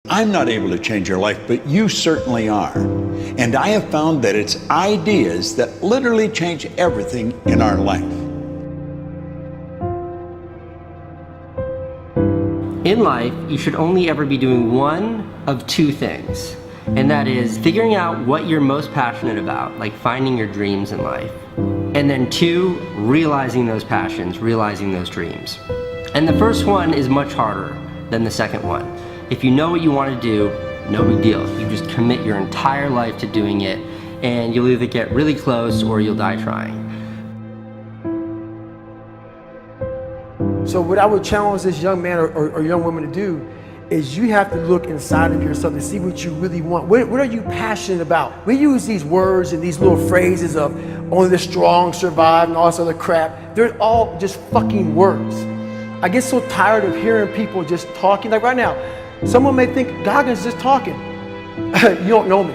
I'm not able to change your life, but you certainly are. And I have found that it's ideas that literally change everything in our life. In life, you should only ever be doing one of two things. And that is figuring out what you're most passionate about, like finding your dreams in life. And then two, realizing those passions, realizing those dreams. And the first one is much harder than the second one. If you know what you want to do, no big deal. You just commit your entire life to doing it, and you'll either get really close or you'll die trying. So what I would challenge this young man or young woman to do is you have to look inside of yourself and see what you really want. What are you passionate about? We use these words and these little phrases of only the strong survive and all this other crap. They're all just fucking words. I get so tired of hearing people just talking. Like right now, someone may think Goggins just talking. You don't know me.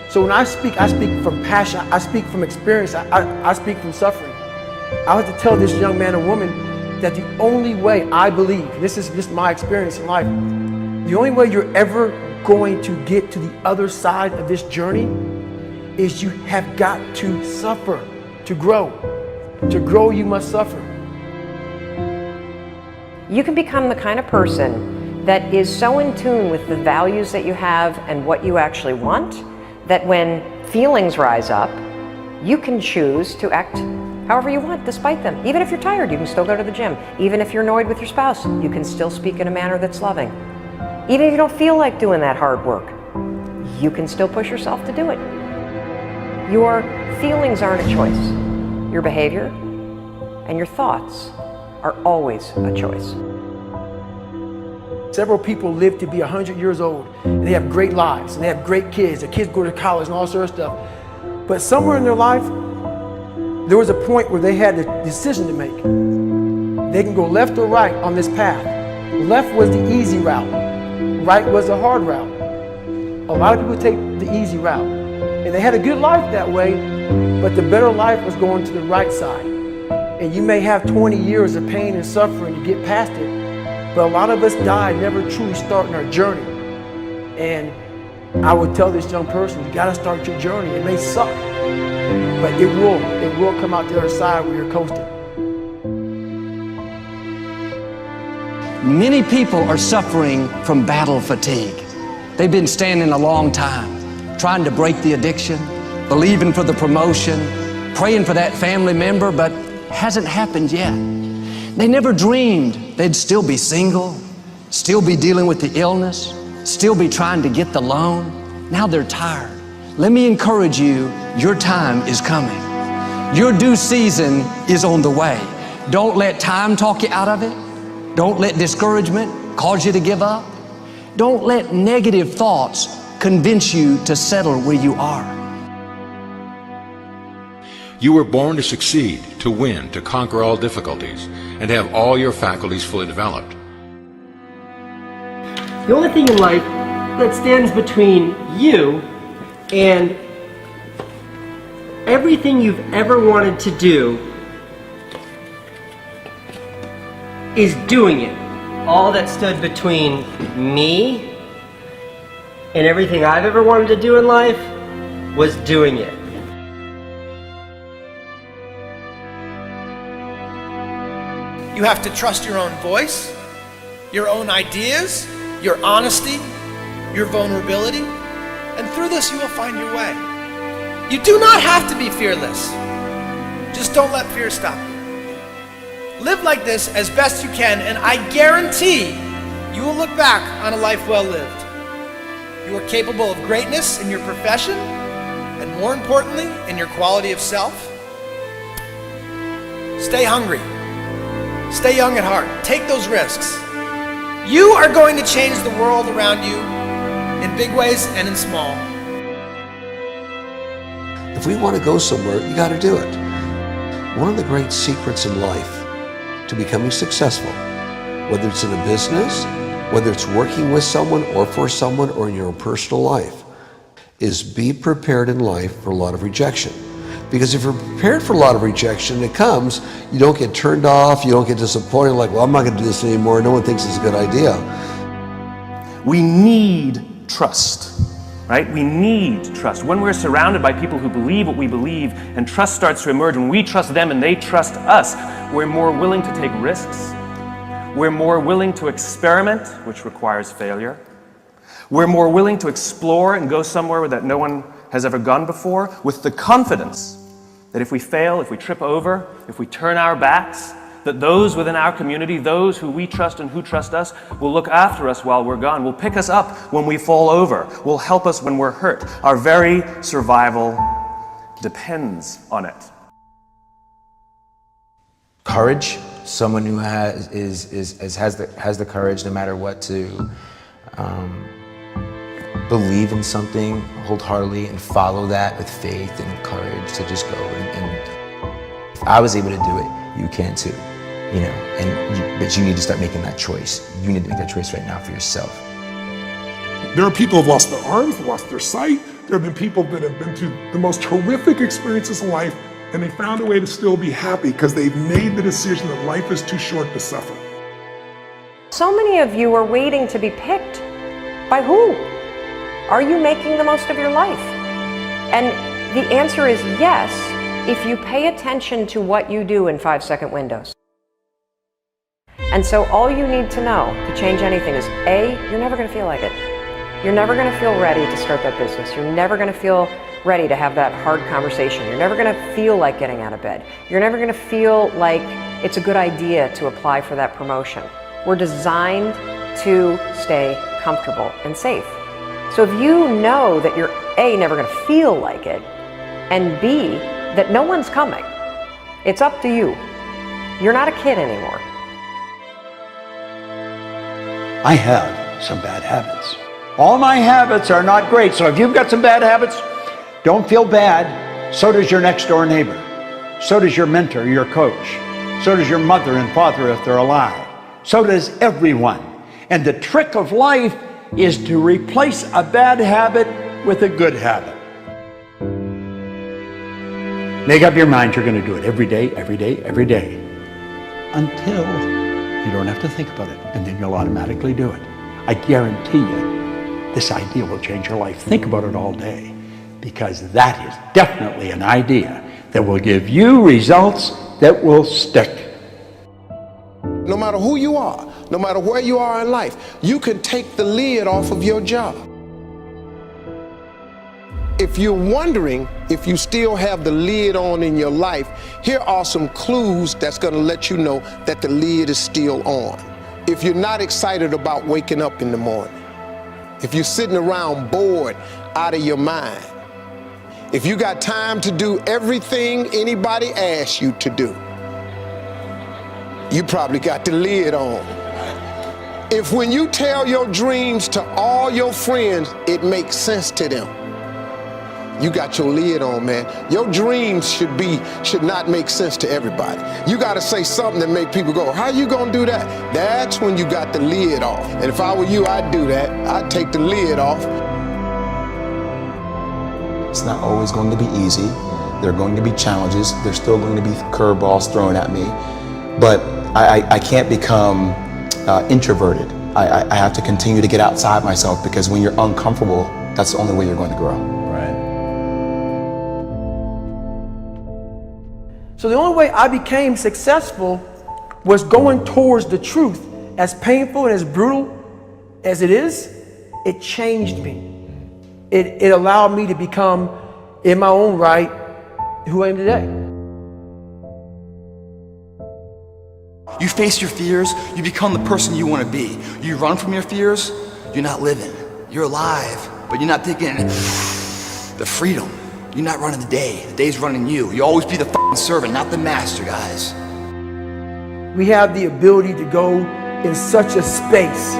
So when I speak from passion. I speak from experience. I speak from suffering. I have to tell this young man or woman that the only way I believe, this is just my experience in life, the only way you're ever going to get to the other side of this journey is you have got to suffer to grow. To grow, you must suffer. You can become the kind of person that is so in tune with the values that you have and what you actually want, that when feelings rise up, you can choose to act however you want despite them. Even if you're tired, you can still go to the gym. Even if you're annoyed with your spouse, you can still speak in a manner that's loving. Even if you don't feel like doing that hard work, you can still push yourself to do it. Your feelings aren't a choice. Your behavior and your thoughts are always a choice. Several people live to be 100 years old, and they have great lives, and they have great kids. Their kids go to college and all sorts of stuff. But somewhere in their life, there was a point where they had a decision to make. They can go left or right on this path. Left was the easy route. Right was the hard route. A lot of people take the easy route. And they had a good life that way, but the better life was going to the right side. And you may have 20 years of pain and suffering to get past it, but a lot of us die never truly starting our journey. And I would tell this young person, you gotta start your journey. It may suck, but it will come out the other side where you're coasting. Many people are suffering from battle fatigue. They've been standing a long time, trying to break the addiction, believing for the promotion, praying for that family member, but hasn't happened yet. They never dreamed they'd still be single, still be dealing with the illness, still be trying to get the loan. Now they're tired. Let me encourage you, your time is coming. Your due season is on the way. Don't let time talk you out of it. Don't let discouragement cause you to give up. Don't let negative thoughts convince you to settle where you are. You were born to succeed, to win, to conquer all difficulties, and to have all your faculties fully developed. The only thing in life that stands between you and everything you've ever wanted to do is doing it. All that stood between me and everything I've ever wanted to do in life was doing it. You have to trust your own voice, your own ideas, your honesty, your vulnerability, and through this you will find your way. You do not have to be fearless. Just don't let fear stop you. Live like this as best you can, and I guarantee you will look back on a life well lived. You are capable of greatness in your profession, and more importantly, in your quality of self. Stay hungry. Stay young at heart. Take those risks. You are going to change the world around you in big ways and in small. If we want to go somewhere, you got to do it. One of the great secrets in life to becoming successful, whether it's in a business, whether it's working with someone or for someone or in your own personal life, is be prepared in life for a lot of rejection. Because if you're prepared for a lot of rejection, it comes, you don't get turned off, you don't get disappointed, like, well, I'm not going to do this anymore, no one thinks it's a good idea. We need trust, right? We need trust. When we're surrounded by people who believe what we believe and trust starts to emerge, when we trust them and they trust us, we're more willing to take risks. We're more willing to experiment, which requires failure. We're more willing to explore and go somewhere that no one has ever gone before, with the confidence that if we fail, if we trip over, if we turn our backs, that those within our community, those who we trust and who trust us, will look after us while we're gone, will pick us up when we fall over, will help us when we're hurt. Our very survival depends on it. Courage, someone who has the courage no matter what to believe in something wholeheartedly and follow that with faith and courage to just go. And if I was able to do it, you can too. You know, but you need to start making that choice. You need to make that choice right now for yourself. There are people who've lost their arms, lost their sight. There have been people that have been through the most horrific experiences in life, and they found a way to still be happy because they've made the decision that life is too short to suffer. So many of you are waiting to be picked. By who? Are you making the most of your life? And the answer is yes, if you pay attention to what you do in 5-second windows. And so all you need to know to change anything is A, you're never going to feel like it. You're never going to feel ready to start that business. You're never going to feel ready to have that hard conversation. You're never going to feel like getting out of bed. You're never going to feel like it's a good idea to apply for that promotion. We're designed to stay comfortable and safe. So if you know that you're A, never going to feel like it, and B, that no one's coming, it's up to you. You're not a kid anymore. I have some bad habits. All my habits are not great, so if you've got some bad habits, don't feel bad. So does your next door neighbor. So does your mentor, your coach. So does your mother and father if they're alive. So does everyone. And the trick of life is to replace a bad habit with a good habit. Make up your mind you're going to do it every day, every day, every day, until you don't have to think about it, and then you'll automatically do it. I guarantee you, this idea will change your life. Think about it all day, because that is definitely an idea that will give you results that will stick. No matter who you are, no matter where you are in life, you can take the lid off of your job. If you're wondering if you still have the lid on in your life, here are some clues that's going to let you know that the lid is still on. If you're not excited about waking up in the morning, if you're sitting around bored out of your mind, if you got time to do everything anybody asks you to do, you probably got the lid on. If when you tell your dreams to all your friends, it makes sense to them, you got your lid on, man. Your dreams should not make sense to everybody. You got to say something that make people go, how you gonna do that? That's when you got the lid off. And if I were you, I'd do that. I'd take the lid off. It's not always going to be easy. There are going to be challenges. There's still going to be curveballs thrown at me. But I can't become introverted. I have to continue to get outside myself, because when you're uncomfortable, that's the only way you're going to grow. Right. So the only way I became successful was going towards the truth. As painful and as brutal as it is, it changed me. It allowed me to become, in my own right, who I am today. You face your fears, you become the person you want to be. You run from your fears, you're not living. You're alive, but you're not taking the freedom. You're not running the day. The day's running you. You always be the f***ing servant, not the master, guys. We have the ability to go in such a space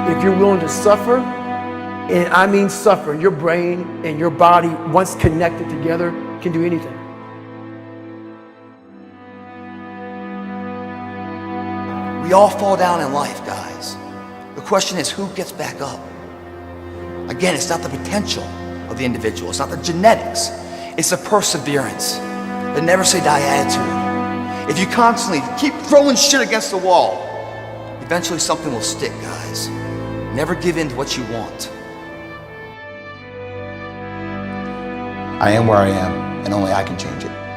if you're willing to suffer, and I mean suffer. Your brain and your body, once connected together, can do anything. We all fall down in life, guys. The question is, who gets back up? Again, it's not the potential of the individual. It's not the genetics. It's the perseverance, the never say die attitude. If you constantly keep throwing shit against the wall, eventually something will stick, guys. Never give in to what you want. I am where I am, and only I can change it.